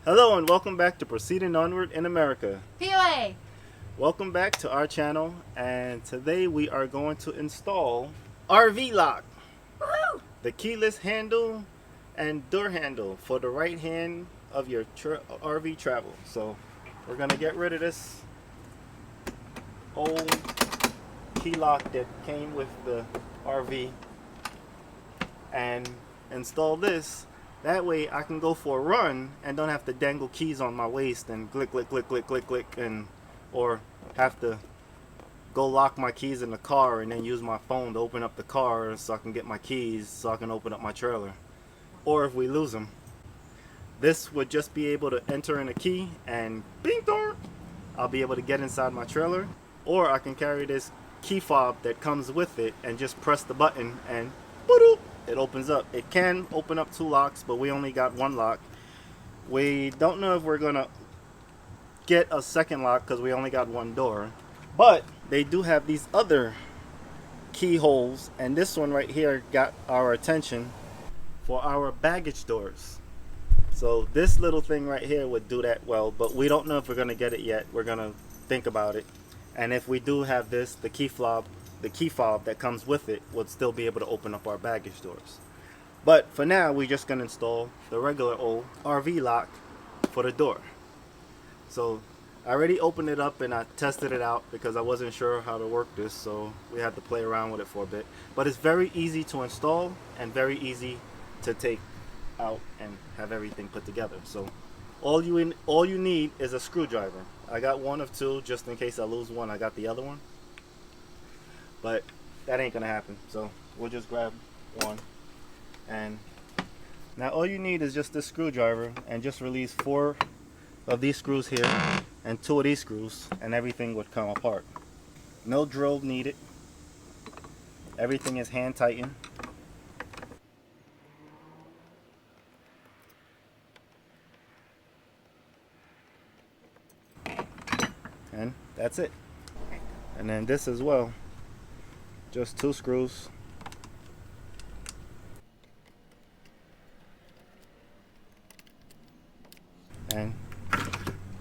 Hello and welcome back to Proceeding Onward in America. POA! Welcome back to our channel, and today we are going to install RVLock. Woohoo! The keyless handle and door handle for the right hand of your RV travel. So we're going to get rid of this old key lock that came with the RV and install this. That way I can go for a run and don't have to dangle keys on my waist and click, and or have to go lock my keys in the car and then use my phone to open up the car so I can get my keys so I can open up my trailer. Or if we lose them, this would just be able to enter in a key and bing dong, I'll be able to get inside my trailer. Or I can carry this key fob that comes with it and just press the button and boop, it opens up. It can open up 2 locks, but we only got 1 lock. We don't know if we're gonna get a second lock because we only got 1 door, but they do have these other keyholes, and this one right here got our attention for our baggage doors. So this little thing right here would do that well, but we don't know if we're gonna get it yet. We're gonna think about it, and if we do have this, the key fob that comes with it would still be able to open up our baggage doors. But for now, we're just going to install the regular old RV lock for the door. So I already opened it up and I tested it out because I wasn't sure how to work this, so we had to play around with it for a bit. But it's very easy to install and very easy to take out and have everything put together. So all you need is a screwdriver. I got 1 of 2 just in case I lose one. I got the other one. But that ain't gonna happen, so we'll just grab 1. And now all you need is just this screwdriver and just release 4 of these screws here and 2 of these screws, and everything would come apart. No drill needed. Everything is hand tightened. And that's it. And then this as well. Just 2 screws. And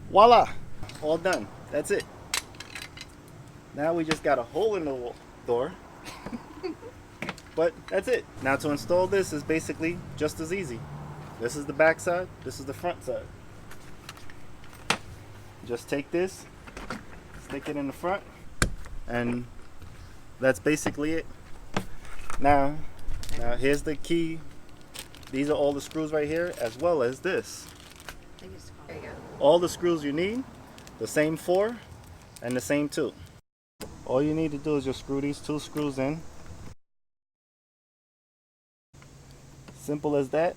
voila! All done. That's it. Now we just got a hole in the door. But that's it. Now to install this is basically just as easy. This is the back side. This is the front side. Just take this, stick it in the front, and that's basically it. Now here's the key. These are all the screws right here, as well as this. There you go. All the screws you need, the same 4 and the same 2. All you need to do is just screw these 2 screws in. Simple as that.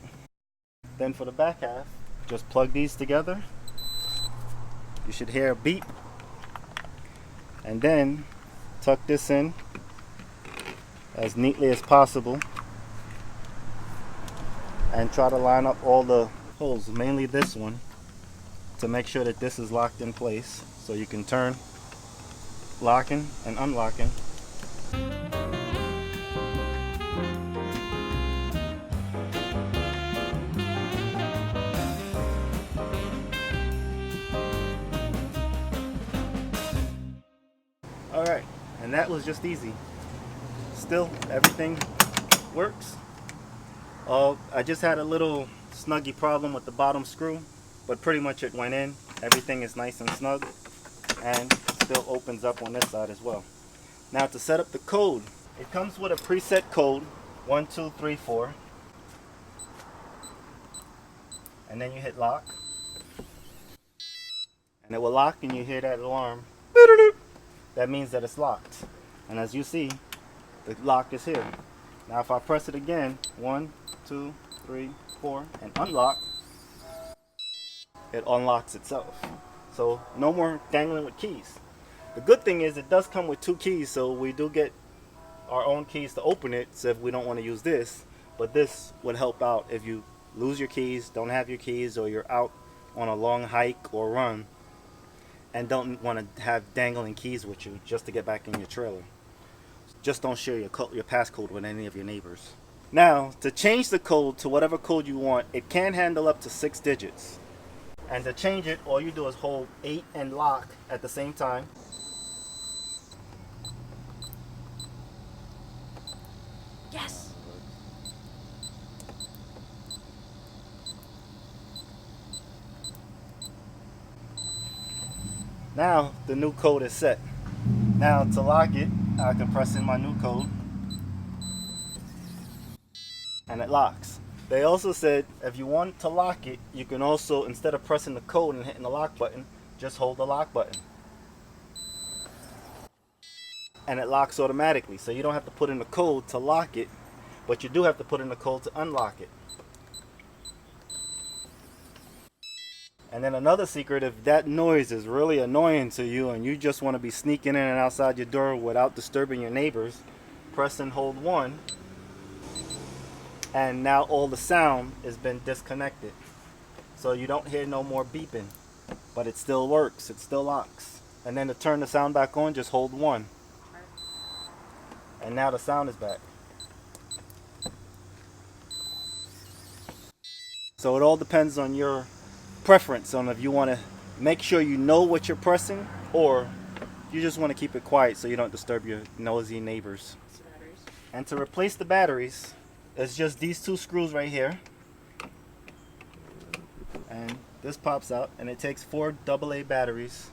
Then for the back half, just plug these together. You should hear a beep. And then tuck this in as neatly as possible and try to line up all the holes, mainly this one, to make sure that this is locked in place so you can turn locking and unlocking. Alright, and that was just easy. Still, everything works. I just had a little snuggy problem with the bottom screw, but pretty much it went in. Everything is nice and snug, and it still opens up on this side as well. Now to set up the code, it comes with a preset code, 1, 2, 3, 4. And then you hit lock. And it will lock and you hear that alarm. That means that it's locked. And as you see, the lock is here. Now if I press it again, 1, 2, 3, 4, and unlock, it unlocks itself. So no more dangling with keys. The good thing is it does come with 2 keys, so we do get our own keys to open it, so if we don't want to use this. But this would help out if you lose your keys, don't have your keys, or you're out on a long hike or run and don't want to have dangling keys with you just to get back in your trailer. Just don't share your passcode with any of your neighbors. Now, to change the code to whatever code you want, it can handle up to 6 digits. And to change it, all you do is hold 8 and lock at the same time. Yes. Now the new code is set. Now to lock it, I can press in my new code and it locks. They also said if you want to lock it, you can also, instead of pressing the code and hitting the lock button, just hold the lock button. And it locks automatically. So you don't have to put in the code to lock it, but you do have to put in the code to unlock it. And then another secret, if that noise is really annoying to you and you just want to be sneaking in and outside your door without disturbing your neighbors, press and hold 1. And now all the sound has been disconnected. So you don't hear no more beeping. But it still works, it still locks. And then to turn the sound back on, just hold 1. And now the sound is back. So it all depends on your preference on if you want to make sure you know what you're pressing or you just want to keep it quiet so you don't disturb your nosy neighbors. And to replace the batteries, it's just these 2 screws right here. And this pops out and it takes 4 AA batteries.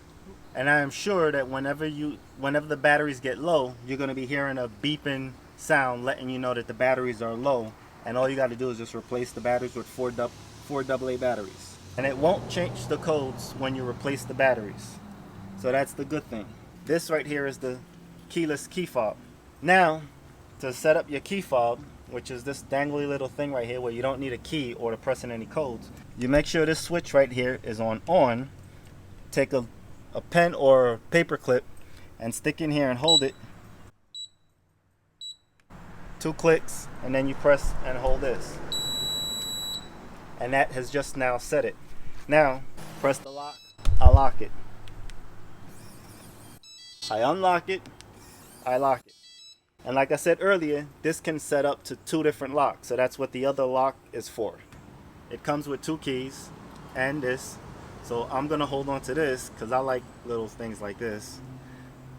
And I am sure that whenever the batteries get low, you're going to be hearing a beeping sound letting you know that the batteries are low. And all you got to do is just replace the batteries with 4 AA batteries. And it won't change the codes when you replace the batteries. So that's the good thing. This right here is the keyless key fob. Now, to set up your key fob, which is this dangly little thing right here where you don't need a key or to press in any codes, you make sure this switch right here is on. Take a pen or a paper clip and stick in here and hold it. 2 clicks and then you press and hold this. And that has just now set it. Now, press the lock, I lock it. I unlock it, I lock it. And like I said earlier, this can set up to 2 different locks. So that's what the other lock is for. It comes with 2 keys and this. So I'm gonna hold on to this because I like little things like this.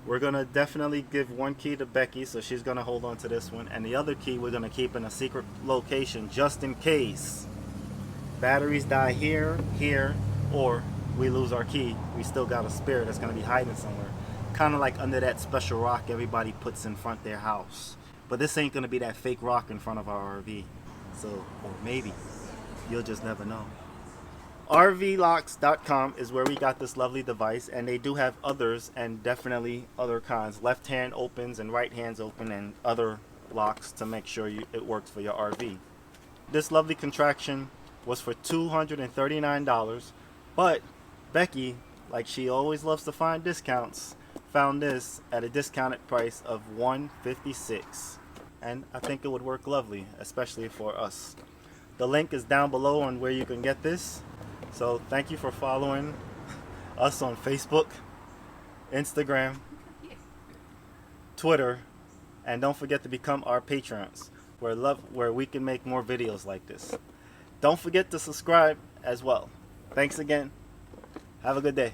We're gonna definitely give 1 key to Becky, so she's gonna hold on to this one. And the other key we're gonna keep in a secret location just in case batteries die here, or we lose our key. We still got a spare that's gonna be hiding somewhere. Kind of like under that special rock everybody puts in front of their house. But this ain't gonna be that fake rock in front of our RV. So, or maybe, you'll just never know. RVLocks.com is where we got this lovely device, and they do have others, and definitely other kinds. Left hand opens and right hands open, and other locks to make sure it works for your RV. This lovely contraction was for $239, but Becky, like she always loves to find discounts, found this at a discounted price of $156, and I think it would work lovely, especially for us. The link is down below on where you can get this. So thank you for following us on Facebook, Instagram, Twitter, and don't forget to become our patrons where we can make more videos like this. Don't forget to subscribe as well. Thanks again. Have a good day.